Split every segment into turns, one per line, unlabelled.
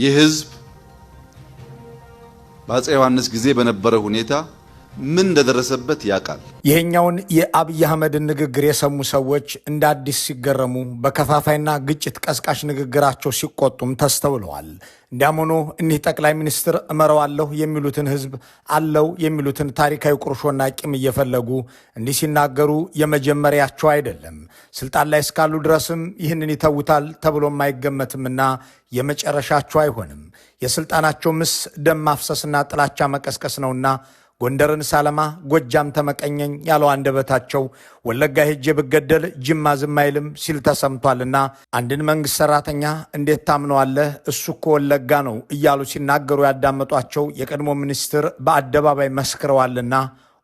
ይህ ህዝብ በአፄ ዮሐንስ ጊዜ በነበረ ሁኔታ ምን እንደደረሰበት ያውቃል።
ይሄኛውን የአብይ አህመድን ንግግር የሰሙ ሰዎች እንደ አዲስ ሲገረሙ፣ በከፋፋይና ግጭት ቀስቃሽ ንግግራቸው ሲቆጡም ተስተውለዋል። እንዲያም ሆኖ እኒህ ጠቅላይ ሚኒስትር እመረዋለሁ የሚሉትን ህዝብ አለው የሚሉትን ታሪካዊ ቁርሾና ቂም እየፈለጉ እንዲህ ሲናገሩ የመጀመሪያቸው አይደለም። ስልጣን ላይ እስካሉ ድረስም ይህንን ይተውታል ተብሎም አይገመትምና የመጨረሻቸው አይሆንም። የስልጣናቸው ምስ ደም ማፍሰስና ጥላቻ መቀስቀስ ነውና ጎንደርን ሳለማ ጎጃም ተመቀኘኝ ያለው አንደበታቸው ወለጋ ሄጄ ብገደል ጅማ ዝም አይልም ሲል ተሰምቷልና አንድን መንግስት ሰራተኛ እንዴት ታምነዋለህ? እሱ እኮ ወለጋ ነው እያሉ ሲናገሩ ያዳመጧቸው የቀድሞ ሚኒስትር በአደባባይ መስክረዋልና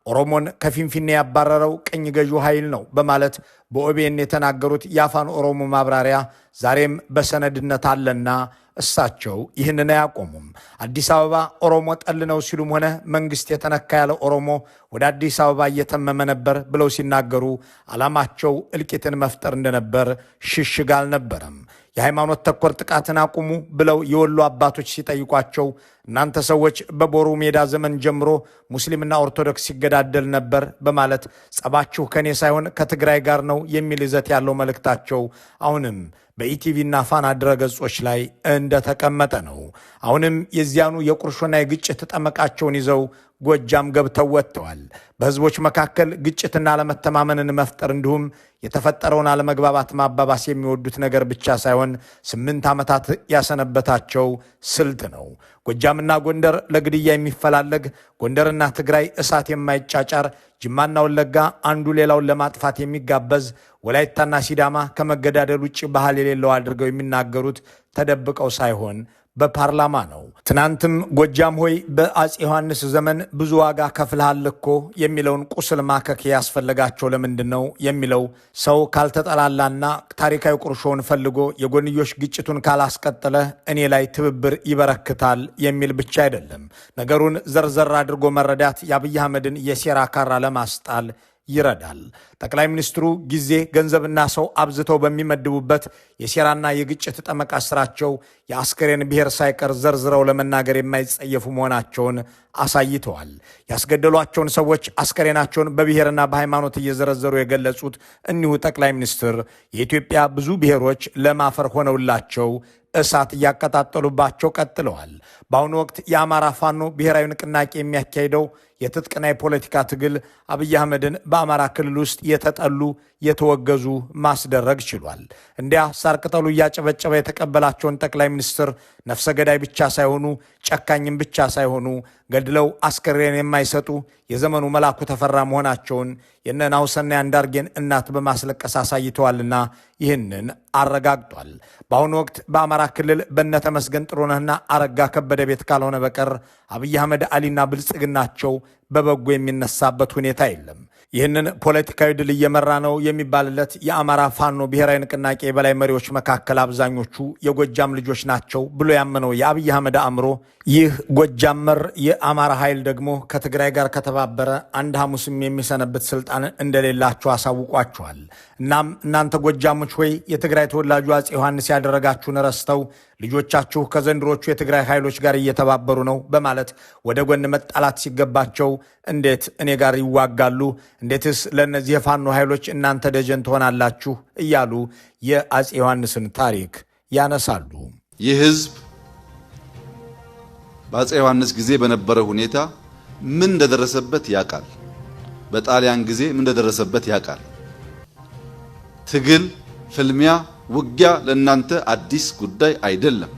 ኦሮሞን ከፊንፊኔ ያባረረው ቅኝ ገዢው ኃይል ነው በማለት በኦቤን የተናገሩት የአፋን ኦሮሞ ማብራሪያ ዛሬም በሰነድነት አለና እሳቸው ይህንን አያቆሙም። አዲስ አበባ ኦሮሞ ጠል ነው ሲሉም ሆነ መንግስት የተነካ ያለ ኦሮሞ ወደ አዲስ አበባ እየተመመ ነበር ብለው ሲናገሩ ዓላማቸው እልቂትን መፍጠር እንደነበር ሽሽግ አልነበረም። የሃይማኖት ተኮር ጥቃትን አቁሙ ብለው የወሎ አባቶች ሲጠይቋቸው እናንተ ሰዎች በቦሩ ሜዳ ዘመን ጀምሮ ሙስሊምና ኦርቶዶክስ ሲገዳደል ነበር በማለት ጸባችሁ ከኔ ሳይሆን ከትግራይ ጋር ነው የሚል ይዘት ያለው መልእክታቸው አሁንም በኢቲቪና ፋና ድረገጾች ላይ እንደተቀመጠ ነው። አሁንም የዚያኑ የቁርሾና የግጭት ጠመቃቸውን ይዘው ጎጃም ገብተው ወጥተዋል። በህዝቦች መካከል ግጭትና አለመተማመንን መፍጠር እንዲሁም የተፈጠረውን አለመግባባት ማባባስ የሚወዱት ነገር ብቻ ሳይሆን 8 ዓመታት ያሰነበታቸው ስልት ነው። ጎጃምና ጎንደር ለግድያ የሚፈላለግ፣ ጎንደርና ትግራይ እሳት የማይጫጫር፣ ጅማና ወለጋ አንዱ ሌላውን ለማጥፋት የሚጋበዝ፣ ወላይታና ሲዳማ ከመገዳደል ውጭ ባህል የሌለው አድርገው የሚናገሩት ተደብቀው ሳይሆን በፓርላማ ነው። ትናንትም ጎጃም ሆይ በአፄ ዮሐንስ ዘመን ብዙ ዋጋ ከፍልሃል እኮ የሚለውን ቁስል ማከክ ያስፈለጋቸው ለምንድን ነው የሚለው ሰው ካልተጠላላና ታሪካዊ ቁርሾውን ፈልጎ የጎንዮሽ ግጭቱን ካላስቀጠለ እኔ ላይ ትብብር ይበረክታል የሚል ብቻ አይደለም። ነገሩን ዘርዘር አድርጎ መረዳት የአብይ አህመድን የሴራ ካራ ለማስጣል ይረዳል። ጠቅላይ ሚኒስትሩ ጊዜ ገንዘብና ሰው አብዝተው በሚመድቡበት የሴራና የግጭት ጠመቃ ስራቸው የአስከሬን ብሔር ሳይቀር ዘርዝረው ለመናገር የማይጸየፉ መሆናቸውን አሳይተዋል። ያስገደሏቸውን ሰዎች አስከሬናቸውን በብሔርና በሃይማኖት እየዘረዘሩ የገለጹት እኒሁ ጠቅላይ ሚኒስትር የኢትዮጵያ ብዙ ብሔሮች ለማፈር ሆነውላቸው እሳት እያቀጣጠሉባቸው ቀጥለዋል። በአሁኑ ወቅት የአማራ ፋኖ ብሔራዊ ንቅናቄ የሚያካሂደው የትጥቅና የፖለቲካ ትግል አብይ አህመድን በአማራ ክልል ውስጥ የተጠሉ የተወገዙ ማስደረግ ችሏል። እንዲያ ሳር ቅጠሉ እያጨበጨበ የተቀበላቸውን ጠቅላይ ሚኒስትር ነፍሰ ገዳይ ብቻ ሳይሆኑ ጨካኝም ብቻ ሳይሆኑ ገድለው አስከሬን የማይሰጡ የዘመኑ መላኩ ተፈራ መሆናቸውን የነ ናሁሰናይ አንዳርጌን እናት በማስለቀስ አሳይተዋልና ይህንን አረጋግጧል። በአሁኑ ወቅት በአማራ ክልል በነተመስገን ጥሩነህና አረጋ ከበደ ቤት ካልሆነ በቀር አብይ አህመድ አሊና ብልጽግናቸው በበጎ የሚነሳበት ሁኔታ የለም። ይህንን ፖለቲካዊ ድል እየመራ ነው የሚባልለት የአማራ ፋኖ ብሔራዊ ንቅናቄ የበላይ መሪዎች መካከል አብዛኞቹ የጎጃም ልጆች ናቸው ብሎ ያመነው የአብይ አህመድ አእምሮ ይህ ጎጃም መር የአማራ ኃይል ደግሞ ከትግራይ ጋር ከተባበረ አንድ ሐሙስም የሚሰነብት ስልጣን እንደሌላቸው አሳውቋቸዋል። እናም እናንተ ጎጃሞች ሆይ የትግራይ ተወላጁ አፄ ዮሐንስ ያደረጋችሁን ረስተው ልጆቻችሁ ከዘንድሮቹ የትግራይ ኃይሎች ጋር እየተባበሩ ነው በማለት ወደ ጎን መጣላት ሲገባቸው እንዴት እኔ ጋር ይዋጋሉ? እንዴትስ ለእነዚህ የፋኖ ኃይሎች እናንተ ደጀን ትሆናላችሁ? እያሉ የአፄ ዮሐንስን ታሪክ ያነሳሉ።
ይህ ህዝብ በአፄ ዮሐንስ ጊዜ በነበረ ሁኔታ ምን እንደደረሰበት ያውቃል። በጣሊያን ጊዜ ምን እንደደረሰበት ያውቃል። ትግል፣ ፍልሚያ፣ ውጊያ ለእናንተ አዲስ ጉዳይ አይደለም።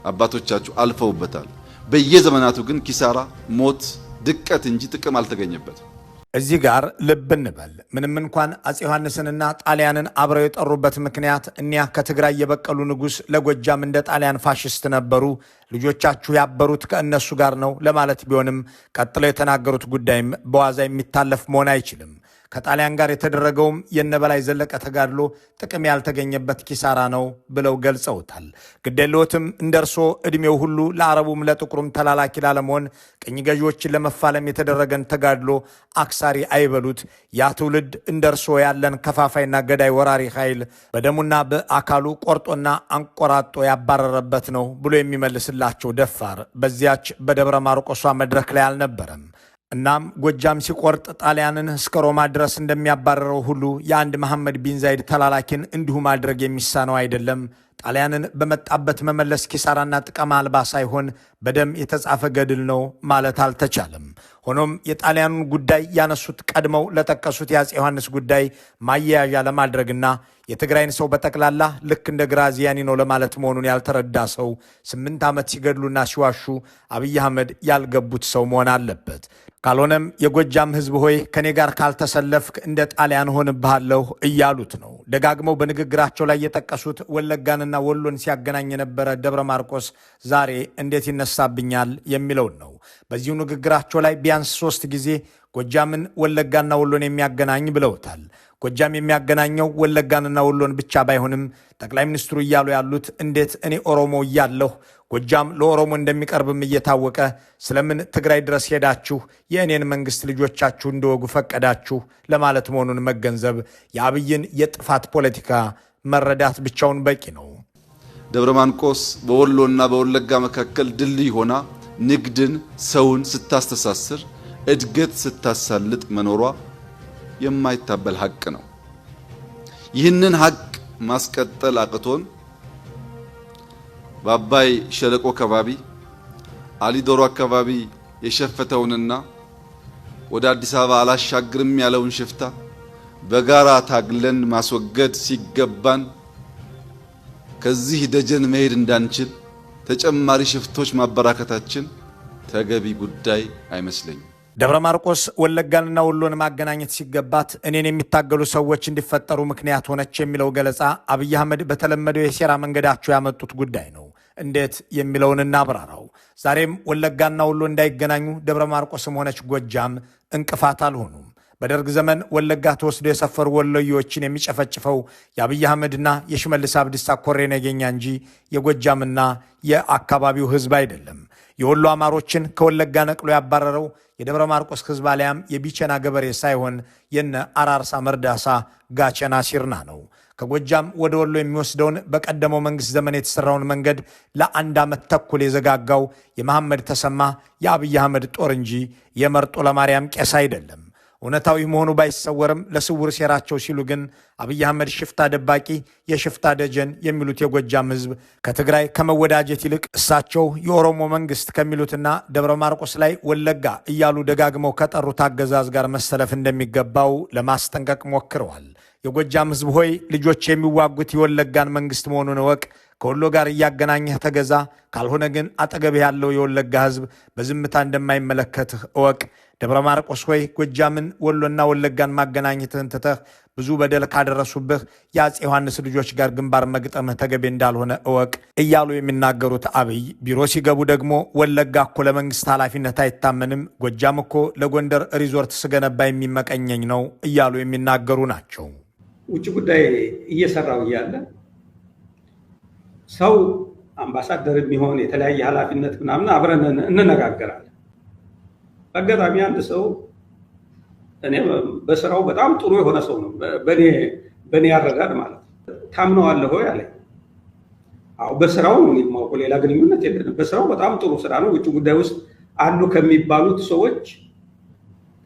አባቶቻችሁ አልፈውበታል። በየዘመናቱ ግን ኪሳራ፣ ሞት፣ ድቀት እንጂ ጥቅም አልተገኘበትም።
እዚህ ጋር ልብ እንበል። ምንም እንኳን አፄ ዮሐንስንና ጣሊያንን አብረው የጠሩበት ምክንያት እኒያ ከትግራይ የበቀሉ ንጉሥ ለጎጃም እንደ ጣሊያን ፋሽስት ነበሩ፣ ልጆቻችሁ ያበሩት ከእነሱ ጋር ነው ለማለት ቢሆንም ቀጥለው የተናገሩት ጉዳይም በዋዛ የሚታለፍ መሆን አይችልም። ከጣሊያን ጋር የተደረገውም የነበላይ ዘለቀ ተጋድሎ ጥቅም ያልተገኘበት ኪሳራ ነው ብለው ገልጸውታል። ግዴለዎትም እንደርሶ ዕድሜው ሁሉ ለአረቡም ለጥቁሩም ተላላኪ ላለመሆን ቅኝ ገዢዎችን ለመፋለም የተደረገን ተጋድሎ አክሳሪ አይበሉት። ያ ትውልድ እንደርሶ ያለን ከፋፋይና ገዳይ ወራሪ ኃይል በደሙና በአካሉ ቆርጦና አንቆራጦ ያባረረበት ነው ብሎ የሚመልስላቸው ደፋር በዚያች በደብረ ማርቆሷ መድረክ ላይ አልነበረም። እናም ጎጃም ሲቆርጥ ጣሊያንን እስከ ሮማ ድረስ እንደሚያባረረው ሁሉ የአንድ መሐመድ ቢን ዛይድ ተላላኪን እንዲሁ ማድረግ የሚሳነው አይደለም። ጣሊያንን በመጣበት መመለስ ኪሳራና ጥቅም አልባ ሳይሆን በደም የተጻፈ ገድል ነው ማለት አልተቻለም። ሆኖም የጣሊያኑን ጉዳይ ያነሱት ቀድመው ለጠቀሱት የአፄ ዮሐንስ ጉዳይ ማያያዣ ለማድረግና የትግራይን ሰው በጠቅላላ ልክ እንደ ግራዚያኒ ነው ለማለት መሆኑን ያልተረዳ ሰው 8 ዓመት ሲገድሉና ሲዋሹ አብይ አህመድ ያልገቡት ሰው መሆን አለበት። ካልሆነም የጎጃም ሕዝብ ሆይ ከኔ ጋር ካልተሰለፍክ እንደ ጣሊያን ሆንብሃለሁ እያሉት ነው። ደጋግመው በንግግራቸው ላይ የጠቀሱት ወለጋንና ወሎን ሲያገናኝ የነበረ ደብረ ማርቆስ ዛሬ እንዴት ይነሳብኛል የሚለውን ነው። በዚሁ ንግግራቸው ላይ ቢያንስ 3 ጊዜ ጎጃምን ወለጋና ወሎን የሚያገናኝ ብለውታል። ጎጃም የሚያገናኘው ወለጋንና ወሎን ብቻ ባይሆንም ጠቅላይ ሚኒስትሩ እያሉ ያሉት እንዴት እኔ ኦሮሞ እያለሁ ጎጃም ለኦሮሞ እንደሚቀርብም እየታወቀ ስለምን ትግራይ ድረስ ሄዳችሁ የእኔን መንግስት ልጆቻችሁ እንደወጉ ፈቀዳችሁ ለማለት መሆኑን መገንዘብ የአብይን የጥፋት ፖለቲካ መረዳት ብቻውን በቂ ነው።
ደብረ ማርቆስ በወሎና በወለጋ መካከል ድልድይ ሆና ንግድን፣ ሰውን ስታስተሳስር፣ እድገት ስታሳልጥ መኖሯ የማይታበል ሐቅ ነው። ይህንን ሐቅ ማስቀጠል አቅቶን በአባይ ሸለቆ አካባቢ አሊዶሮ አካባቢ የሸፈተውንና ወደ አዲስ አበባ አላሻግርም ያለውን ሽፍታ በጋራ ታግለን ማስወገድ ሲገባን ከዚህ ደጀን መሄድ እንዳንችል ተጨማሪ ሽፍቶች ማበራከታችን ተገቢ ጉዳይ አይመስለኝም።
ደብረ ማርቆስ ወለጋንና ወሎን ማገናኘት ሲገባት እኔን የሚታገሉ ሰዎች እንዲፈጠሩ ምክንያት ሆነች የሚለው ገለጻ አብይ አህመድ በተለመደው የሴራ መንገዳቸው ያመጡት ጉዳይ ነው። እንዴት የሚለውን እናብራራው። ዛሬም ወለጋና ወሎ እንዳይገናኙ ደብረ ማርቆስም ሆነች ጎጃም እንቅፋት አልሆኑም። በደርግ ዘመን ወለጋ ተወስዶ የሰፈሩ ወሎዮችን የሚጨፈጭፈው የአብይ አህመድና የሽመልስ አብዲሳ ኮሬ ነገኛ እንጂ የጎጃምና የአካባቢው ህዝብ አይደለም። የወሎ አማሮችን ከወለጋ ነቅሎ ያባረረው የደብረ ማርቆስ ህዝብ አሊያም የቢቸና ገበሬ ሳይሆን የነ አራርሳ መርዳሳ ጋቸና ሲርና ነው። ከጎጃም ወደ ወሎ የሚወስደውን በቀደመው መንግስት ዘመን የተሰራውን መንገድ ለ1 ዓመት ተኩል የዘጋጋው የመሐመድ ተሰማ የአብይ አህመድ ጦር እንጂ የመርጦ ለማርያም ቄስ አይደለም። እውነታዊ መሆኑ ባይሰወርም ለስውር ሴራቸው ሲሉ ግን አብይ አህመድ ሽፍታ ደባቂ፣ የሽፍታ ደጀን የሚሉት የጎጃም ህዝብ ከትግራይ ከመወዳጀት ይልቅ እሳቸው የኦሮሞ መንግስት ከሚሉትና ደብረ ማርቆስ ላይ ወለጋ እያሉ ደጋግመው ከጠሩት አገዛዝ ጋር መሰለፍ እንደሚገባው ለማስጠንቀቅ ሞክረዋል። የጎጃም ህዝብ ሆይ ልጆች የሚዋጉት የወለጋን መንግስት መሆኑን እወቅ። ከወሎ ጋር እያገናኘህ ተገዛ። ካልሆነ ግን አጠገብህ ያለው የወለጋ ህዝብ በዝምታ እንደማይመለከትህ እወቅ። ደብረ ማርቆስ ሆይ ጎጃምን ወሎና ወለጋን ማገናኘትህን ትተህ ብዙ በደል ካደረሱብህ የአፄ ዮሐንስ ልጆች ጋር ግንባር መግጠምህ ተገቢ እንዳልሆነ እወቅ እያሉ የሚናገሩት አብይ ቢሮ ሲገቡ ደግሞ ወለጋ እኮ ለመንግስት ኃላፊነት አይታመንም፣ ጎጃም እኮ ለጎንደር ሪዞርት ስገነባ የሚመቀኘኝ ነው እያሉ የሚናገሩ ናቸው።
ውጭ ጉዳይ እየሰራው እያለ ሰው አምባሳደር የሚሆን የተለያየ ኃላፊነት ምናምን አብረን እንነጋገራለን። በአጋጣሚ አንድ ሰው እኔ በስራው በጣም ጥሩ የሆነ ሰው ነው፣ በእኔ ያረዳድ ማለት ታምነዋለህ ሆይ አለኝ። አዎ በስራው ነው የማውቀው፣ ሌላ ግንኙነት የለንም። በስራው በጣም ጥሩ ስራ ነው። ውጭ ጉዳይ ውስጥ አሉ ከሚባሉት ሰዎች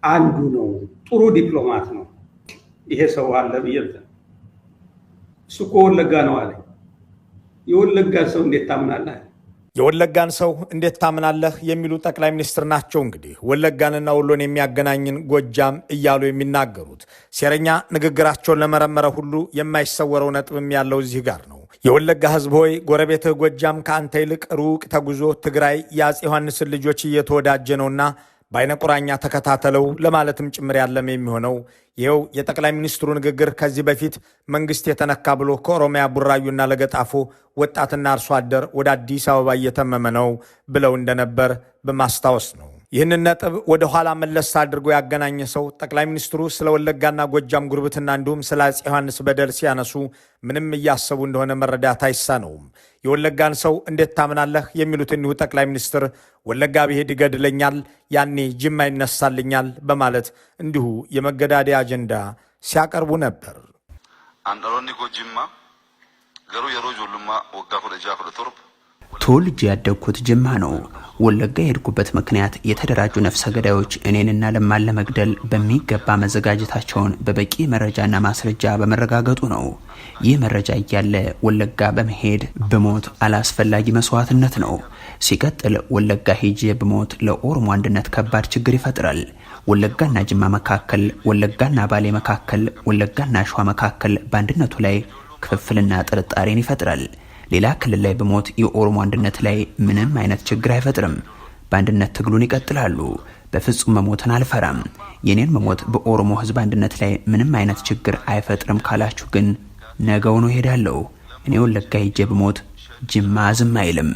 አንዱ ነው። ጥሩ ዲፕሎማት ነው ይሄ ሰው አለ ብዬ እሱ እኮ ወለጋ ነው አለኝ። የወለጋን ሰው እንዴት ታምናለህ?
የወለጋን ሰው እንዴት ታምናለህ የሚሉ ጠቅላይ ሚኒስትር ናቸው እንግዲህ ወለጋንና ወሎን የሚያገናኝን ጎጃም እያሉ የሚናገሩት። ሴረኛ ንግግራቸውን ለመረመረ ሁሉ የማይሰወረው ነጥብም ያለው እዚህ ጋር ነው። የወለጋ ህዝብ ሆይ ጎረቤትህ ጎጃም ከአንተ ይልቅ ሩቅ ተጉዞ ትግራይ የአፄ ዮሐንስን ልጆች እየተወዳጀ ነውና በአይነ ቁራኛ ተከታተለው ለማለትም ጭምር ያለም የሚሆነው ይኸው የጠቅላይ ሚኒስትሩ ንግግር ከዚህ በፊት መንግስት የተነካ ብሎ ከኦሮሚያ ቡራዩና ለገጣፎ ወጣትና አርሶ አደር ወደ አዲስ አበባ እየተመመ ነው ብለው እንደነበር በማስታወስ ነው። ይህንን ነጥብ ወደ ኋላ መለስ አድርጎ ያገናኘ ሰው ጠቅላይ ሚኒስትሩ ስለ ወለጋና ጎጃም ጉርብትና እንዲሁም ስለ አፄ ዮሐንስ በደል ሲያነሱ ምንም እያሰቡ እንደሆነ መረዳት አይሳነውም። የወለጋን ሰው እንዴት ታምናለህ የሚሉት እኒሁ ጠቅላይ ሚኒስትር ወለጋ ብሄድ ይገድለኛል፣ ያኔ ጅማ ይነሳልኛል በማለት እንዲሁ የመገዳደያ አጀንዳ ሲያቀርቡ ነበር።
አንዳሮኒ ጎጅማ ገሩ የሮጆሉማ ወጋ ሁለጃ ሁለቶርብ
ተወልጄ ያደግኩት ጅማ ነው። ወለጋ የሄድኩበት ምክንያት የተደራጁ ነፍሰ ገዳዮች እኔንና ለማን ለመግደል በሚገባ መዘጋጀታቸውን በበቂ መረጃና ማስረጃ በመረጋገጡ ነው። ይህ መረጃ እያለ ወለጋ በመሄድ ብሞት አላስፈላጊ መስዋዕትነት ነው። ሲቀጥል ወለጋ ሄጄ ብሞት ለኦሮሞ አንድነት ከባድ ችግር ይፈጥራል። ወለጋና ጅማ መካከል፣ ወለጋና ባሌ መካከል፣ ወለጋና ሸዋ መካከል በአንድነቱ ላይ ክፍፍልና ጥርጣሬን ይፈጥራል። ሌላ ክልል ላይ በሞት የኦሮሞ አንድነት ላይ ምንም አይነት ችግር አይፈጥርም። በአንድነት ትግሉን ይቀጥላሉ። በፍጹም መሞትን አልፈራም። የኔን መሞት በኦሮሞ ሕዝብ አንድነት ላይ ምንም አይነት ችግር አይፈጥርም ካላችሁ ግን ነገውኑ ሄዳለሁ። እኔ ወለጋ ሄጄ በሞት ጅማ ዝም አይልም።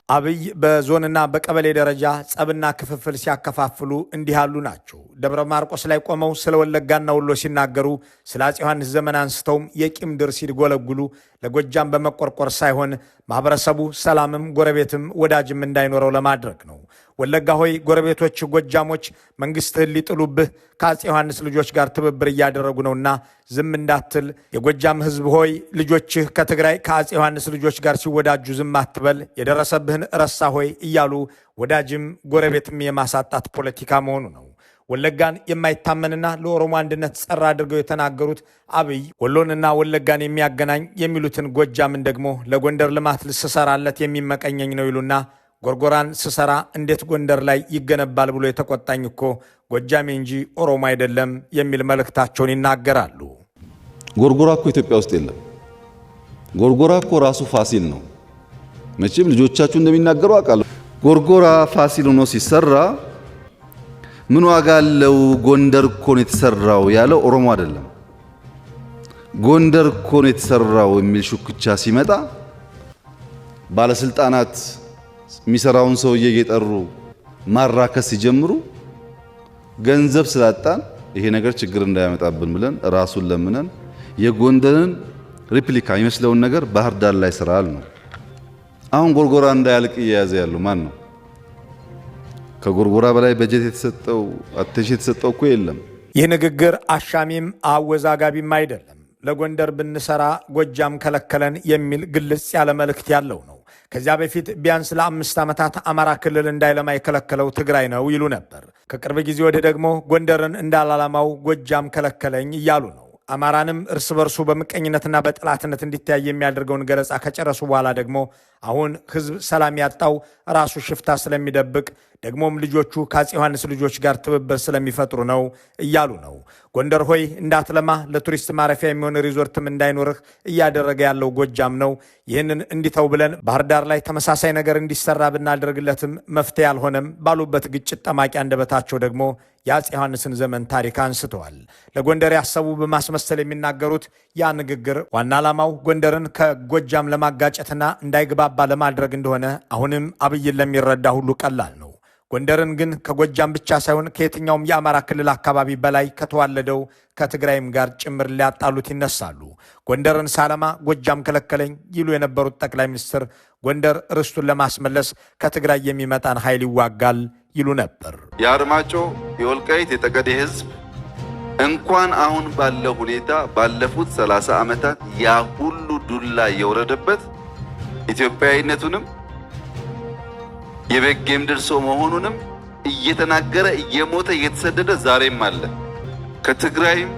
አብይ በዞንና በቀበሌ ደረጃ ጸብና ክፍፍል ሲያከፋፍሉ እንዲህ ያሉ ናቸው። ደብረ ማርቆስ ላይ ቆመው ስለ ወለጋና ወሎ ሲናገሩ ስለ አፄ ዮሐንስ ዘመን አንስተውም የቂም ድር ሲጎለጉሉ ለጎጃም በመቆርቆር ሳይሆን ማህበረሰቡ ሰላምም ጎረቤትም ወዳጅም እንዳይኖረው ለማድረግ ነው። ወለጋ ሆይ ጎረቤቶች ጎጃሞች መንግስትህን ሊጥሉብህ ከአፄ ዮሐንስ ልጆች ጋር ትብብር እያደረጉ ነውና ዝም እንዳትል። የጎጃም ህዝብ ሆይ ልጆችህ ከትግራይ ከአፄ ዮሐንስ ልጆች ጋር ሲወዳጁ ዝም አትበል። የደረሰብህን ረሳ ሆይ እያሉ ወዳጅም ጎረቤትም የማሳጣት ፖለቲካ መሆኑ ነው። ወለጋን የማይታመንና ለኦሮሞ አንድነት ጸር አድርገው የተናገሩት አብይ ወሎንና ወለጋን የሚያገናኝ የሚሉትን ጎጃምን ደግሞ ለጎንደር ልማት ልስሰራለት የሚመቀኘኝ ነው ይሉና ጎርጎራን ስሰራ እንዴት ጎንደር ላይ ይገነባል ብሎ የተቆጣኝ እኮ ጎጃሜ እንጂ ኦሮሞ አይደለም የሚል መልእክታቸውን ይናገራሉ።
ጎርጎራ እኮ ኢትዮጵያ ውስጥ የለም። ጎርጎራ እኮ ራሱ ፋሲል ነው። መቼም ልጆቻችሁ እንደሚናገሩ አውቃለሁ። ጎርጎራ ፋሲል ሆኖ ሲሰራ ምን ዋጋ አለው? ጎንደር እኮ ነው የተሰራው ያለው ኦሮሞ አይደለም። ጎንደር እኮ ነው የተሰራው የሚል ሹክቻ ሲመጣ ባለስልጣናት የሚሰራውን ሰውዬ እየጠሩ ማራከስ ሲጀምሩ ገንዘብ ስላጣን ይሄ ነገር ችግር እንዳያመጣብን ብለን ራሱን ለምነን የጎንደርን ሪፕሊካ የሚመስለውን ነገር ባህር ዳር ላይ ስራል ነው። አሁን ጎርጎራ እንዳያልቅ እየያዘ ያለው ማን ነው? ከጎርጎራ በላይ በጀት የተሰጠው አቴንሽን የተሰጠው እኮ የለም።
ይህ ንግግር አሻሚም አወዛጋቢም አይደለም። ለጎንደር ብንሰራ ጎጃም ከለከለን የሚል ግልጽ ያለ መልእክት ያለው ነው። ከዚያ በፊት ቢያንስ ለ5 ዓመታት አማራ ክልል እንዳይለማ የከለከለው ትግራይ ነው ይሉ ነበር። ከቅርብ ጊዜ ወዲህ ደግሞ ጎንደርን እንዳላላማው ጎጃም ከለከለኝ እያሉ ነው። አማራንም እርስ በርሱ በምቀኝነትና በጥላትነት እንዲተያይ የሚያደርገውን ገለጻ ከጨረሱ በኋላ ደግሞ አሁን ህዝብ ሰላም ያጣው ራሱ ሽፍታ ስለሚደብቅ ደግሞም ልጆቹ ከአፄ ዮሐንስ ልጆች ጋር ትብብር ስለሚፈጥሩ ነው እያሉ ነው። ጎንደር ሆይ እንዳትለማ ለቱሪስት ማረፊያ የሚሆን ሪዞርትም እንዳይኖርህ እያደረገ ያለው ጎጃም ነው። ይህንን እንዲተው ብለን ባህር ዳር ላይ ተመሳሳይ ነገር እንዲሰራ ብናደርግለትም መፍትሄ አልሆነም ባሉበት ግጭት ጠማቂ አንደበታቸው ደግሞ የአፄ ዮሐንስን ዘመን ታሪክ አንስተዋል። ለጎንደር ያሰቡ በማስመሰል የሚናገሩት ያ ንግግር ዋና ዓላማው ጎንደርን ከጎጃም ለማጋጨትና እንዳይግባባ ለማድረግ እንደሆነ አሁንም አብይን ለሚረዳ ሁሉ ቀላል ነው። ጎንደርን ግን ከጎጃም ብቻ ሳይሆን ከየትኛውም የአማራ ክልል አካባቢ በላይ ከተዋለደው ከትግራይም ጋር ጭምር ሊያጣሉት ይነሳሉ። ጎንደርን ሳለማ ጎጃም ከለከለኝ ይሉ የነበሩት ጠቅላይ ሚኒስትር ጎንደር ርስቱን ለማስመለስ ከትግራይ የሚመጣን ኃይል ይዋጋል ይሉ ነበር።
የአርማጮ የወልቃይት የጠገዴ ህዝብ እንኳን አሁን ባለው ሁኔታ ባለፉት 30 ዓመታት ያ ሁሉ ዱላ የወረደበት ኢትዮጵያዊነቱንም የበጌም ድርሶ መሆኑንም እየተናገረ እየሞተ እየተሰደደ ዛሬም አለ። ከትግራይም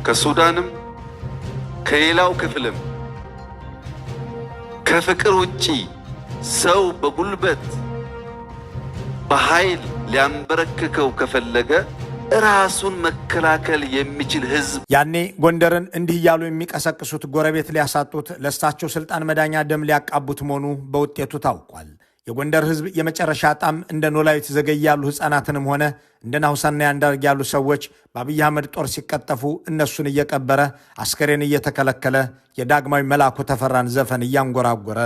ከሱዳንም ከሌላው ክፍልም ከፍቅር ውጪ ሰው በጉልበት በኃይል ሊያንበረክከው ከፈለገ ራሱን መከላከል የሚችል ህዝብ
ያኔ ጎንደርን እንዲህ እያሉ የሚቀሰቅሱት ጎረቤት ሊያሳጡት ለእሳቸው ስልጣን መዳኛ ደም ሊያቃቡት መሆኑ በውጤቱ ታውቋል። የጎንደር ህዝብ የመጨረሻ ጣም እንደ ኖላዊት ዘገይ ያሉ ህፃናትንም ሆነ እንደ ናሁሰና አንዳርግ ያሉ ሰዎች በአብይ አህመድ ጦር ሲቀጠፉ እነሱን እየቀበረ አስከሬን እየተከለከለ የዳግማዊ መላኩ ተፈራን ዘፈን እያንጎራጎረ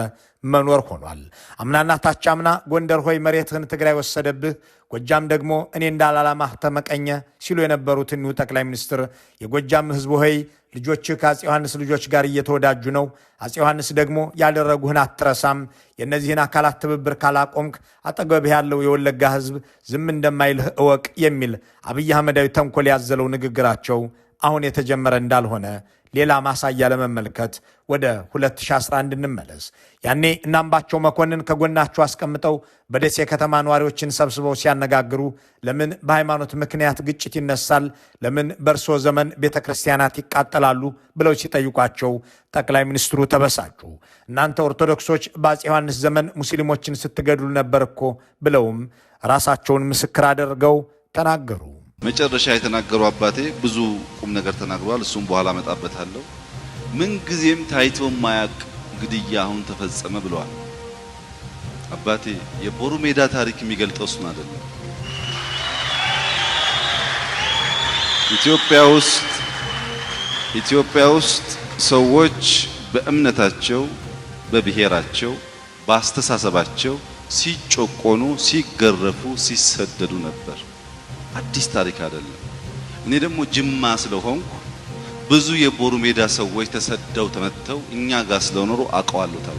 መኖር ሆኗል። አምናና ታቻምና ጎንደር ሆይ መሬትህን ትግራይ ወሰደብህ፣ ጎጃም ደግሞ እኔ እንዳላላማህ ተመቀኘ ሲሉ የነበሩት እኒሁ ጠቅላይ ሚኒስትር የጎጃም ህዝብ ሆይ ልጆችህ ከአፄ ዮሐንስ ልጆች ጋር እየተወዳጁ ነው። አፄ ዮሐንስ ደግሞ ያደረጉህን አትረሳም። የእነዚህን አካላት ትብብር ካላቆምክ አጠገብህ ያለው የወለጋ ህዝብ ዝም እንደማይልህ እወቅ የሚል አብይ አህመዳዊ ተንኮል ያዘለው ንግግራቸው አሁን የተጀመረ እንዳልሆነ ሌላ ማሳያ ለመመልከት ወደ 2011 እንመለስ። ያኔ እናምባቸው መኮንን ከጎናቸው አስቀምጠው በደሴ ከተማ ነዋሪዎችን ሰብስበው ሲያነጋግሩ ለምን በሃይማኖት ምክንያት ግጭት ይነሳል? ለምን በእርሶ ዘመን ቤተ ክርስቲያናት ይቃጠላሉ? ብለው ሲጠይቋቸው ጠቅላይ ሚኒስትሩ ተበሳጩ። እናንተ ኦርቶዶክሶች በአፄ ዮሐንስ ዘመን ሙስሊሞችን ስትገድሉ ነበር እኮ ብለውም ራሳቸውን ምስክር አድርገው ተናገሩ።
መጨረሻ የተናገሩ አባቴ ብዙ ቁም ነገር ተናግሯል። እሱም በኋላ መጣበታለሁ። ምን ጊዜም ታይቶ ማያቅ ግድያ አሁን ተፈጸመ ብለዋል። አባቴ የቦሩ ሜዳ ታሪክ የሚገልጠው እሱን አይደለም። ኢትዮጵያ ውስጥ ሰዎች በእምነታቸው፣ በብሔራቸው፣ በአስተሳሰባቸው ሲጮቆኑ፣ ሲገረፉ፣ ሲሰደዱ ነበር። አዲስ ታሪክ አይደለም። እኔ ደግሞ ጅማ ስለሆንኩ ብዙ የቦሩ ሜዳ ሰዎች ተሰደው ተመተው እኛ ጋር ስለኖሩ አውቀዋለሁ ታው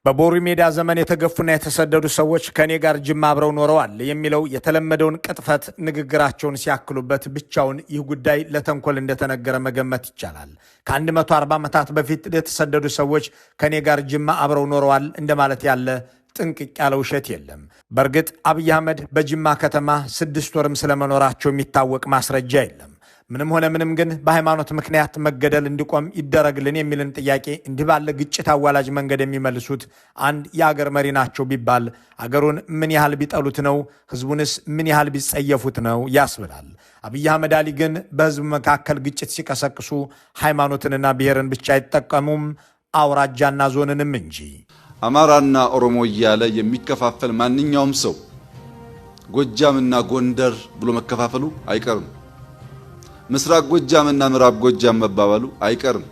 በቦሩ ሜዳ ዘመን የተገፉና የተሰደዱ ሰዎች ከኔ ጋር ጅማ አብረው ኖረዋል የሚለው የተለመደውን ቅጥፈት ንግግራቸውን ሲያክሉበት ብቻውን ይህ ጉዳይ ለተንኮል እንደተነገረ መገመት ይቻላል። ከ140 ዓመታት በፊት የተሰደዱ ሰዎች ከኔ ጋር ጅማ አብረው ኖረዋል እንደማለት ያለ ጥንቅቅ ያለ ውሸት የለም። በእርግጥ አብይ አህመድ በጅማ ከተማ 6 ወርም ስለመኖራቸው የሚታወቅ ማስረጃ የለም። ምንም ሆነ ምንም ግን በሃይማኖት ምክንያት መገደል እንዲቆም ይደረግልን የሚልን ጥያቄ እንዲህ ባለ ግጭት አዋላጅ መንገድ የሚመልሱት አንድ የአገር መሪ ናቸው ቢባል አገሩን ምን ያህል ቢጠሉት ነው? ህዝቡንስ ምን ያህል ቢጸየፉት ነው ያስብላል። አብይ አህመድ አሊ ግን በህዝብ መካከል ግጭት ሲቀሰቅሱ ሃይማኖትንና ብሔርን ብቻ አይጠቀሙም፣ አውራጃና ዞንንም እንጂ።
አማራና ኦሮሞ እያለ የሚከፋፈል ማንኛውም ሰው ጎጃምና ጎንደር ብሎ መከፋፈሉ አይቀርም። ምስራቅ ጎጃምና ምዕራብ ጎጃም መባባሉ አይቀርም።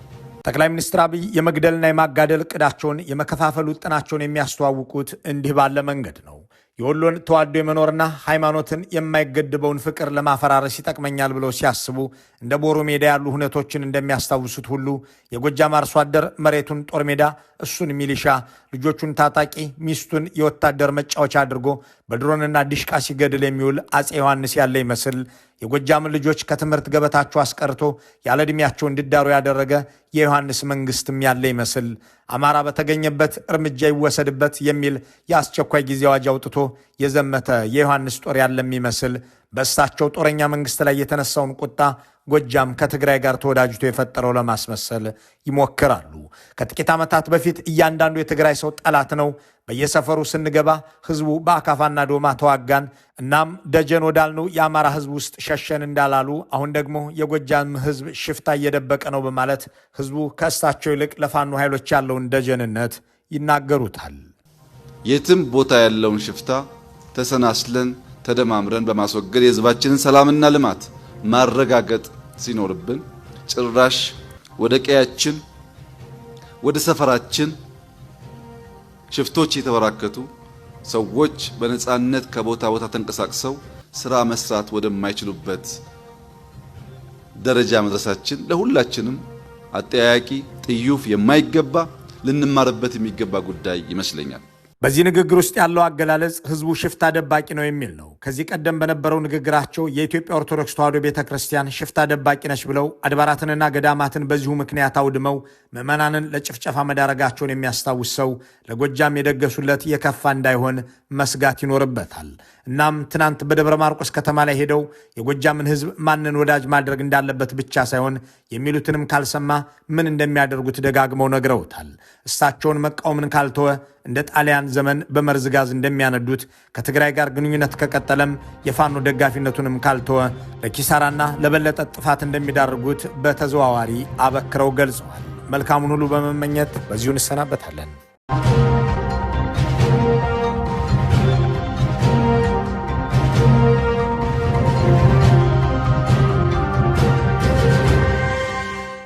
ጠቅላይ ሚኒስትር አብይ የመግደልና የማጋደል ዕቅዳቸውን የመከፋፈል ውጥናቸውን የሚያስተዋውቁት እንዲህ ባለ መንገድ ነው። የወሎን ተዋዶ የመኖርና ሃይማኖትን የማይገድበውን ፍቅር ለማፈራረስ ይጠቅመኛል ብለው ሲያስቡ እንደ ቦሩ ሜዳ ያሉ ሁነቶችን እንደሚያስታውሱት ሁሉ የጎጃም አርሶ አደር መሬቱን ጦር ሜዳ፣ እሱን ሚሊሻ፣ ልጆቹን ታጣቂ፣ ሚስቱን የወታደር መጫወቻ አድርጎ በድሮንና ዲሽቃ ሲገድል የሚውል አፄ ዮሐንስ ያለ ይመስል የጎጃምን ልጆች ከትምህርት ገበታቸው አስቀርቶ ያለ ዕድሜያቸው እንዲዳሩ ያደረገ የዮሐንስ መንግስትም ያለ ይመስል አማራ በተገኘበት እርምጃ ይወሰድበት የሚል የአስቸኳይ ጊዜ አዋጅ አውጥቶ የዘመተ የዮሐንስ ጦር ያለም ይመስል በእሳቸው ጦረኛ መንግስት ላይ የተነሳውን ቁጣ ጎጃም ከትግራይ ጋር ተወዳጅቶ የፈጠረው ለማስመሰል ይሞክራሉ። ከጥቂት ዓመታት በፊት እያንዳንዱ የትግራይ ሰው ጠላት ነው፣ በየሰፈሩ ስንገባ ህዝቡ በአካፋና ዶማ ተዋጋን፣ እናም ደጀን ወዳልነው የአማራ ህዝብ ውስጥ ሸሸን እንዳላሉ አሁን ደግሞ የጎጃም ህዝብ ሽፍታ እየደበቀ ነው በማለት ህዝቡ ከእሳቸው ይልቅ ለፋኖ ኃይሎች ያለውን ደጀንነት ይናገሩታል።
የትም ቦታ ያለውን ሽፍታ ተሰናስለን ተደማምረን በማስወገድ የህዝባችንን ሰላምና ልማት ማረጋገጥ ሲኖርብን ጭራሽ ወደ ቀያችን ወደ ሰፈራችን ሽፍቶች የተበራከቱ ሰዎች በነፃነት ከቦታ ቦታ ተንቀሳቅሰው ስራ መስራት ወደማይችሉበት ደረጃ መድረሳችን ለሁላችንም አጠያያቂ፣ ጥዩፍ የማይገባ ልንማርበት የሚገባ ጉዳይ ይመስለኛል።
በዚህ ንግግር ውስጥ ያለው አገላለጽ ህዝቡ ሽፍታ ደባቂ ነው የሚል ነው። ከዚህ ቀደም በነበረው ንግግራቸው የኢትዮጵያ ኦርቶዶክስ ተዋሕዶ ቤተክርስቲያን ሽፍታ ደባቂ ነች ብለው አድባራትንና ገዳማትን በዚሁ ምክንያት አውድመው ምዕመናንን ለጭፍጨፋ መዳረጋቸውን የሚያስታውስ ሰው ለጎጃም የደገሱለት የከፋ እንዳይሆን መስጋት ይኖርበታል። እናም ትናንት በደብረ ማርቆስ ከተማ ላይ ሄደው የጎጃምን ህዝብ ማንን ወዳጅ ማድረግ እንዳለበት ብቻ ሳይሆን የሚሉትንም ካልሰማ ምን እንደሚያደርጉት ደጋግመው ነግረውታል። እሳቸውን መቃወምን ካልተወ እንደ ጣሊያን ዘመን በመርዝ ጋዝ እንደሚያነዱት፣ ከትግራይ ጋር ግንኙነት ከቀጠለም የፋኖ ደጋፊነቱንም ካልተወ ለኪሳራና ለበለጠ ጥፋት እንደሚዳርጉት በተዘዋዋሪ አበክረው ገልጸዋል። መልካሙን ሁሉ በመመኘት በዚሁ እንሰናበታለን።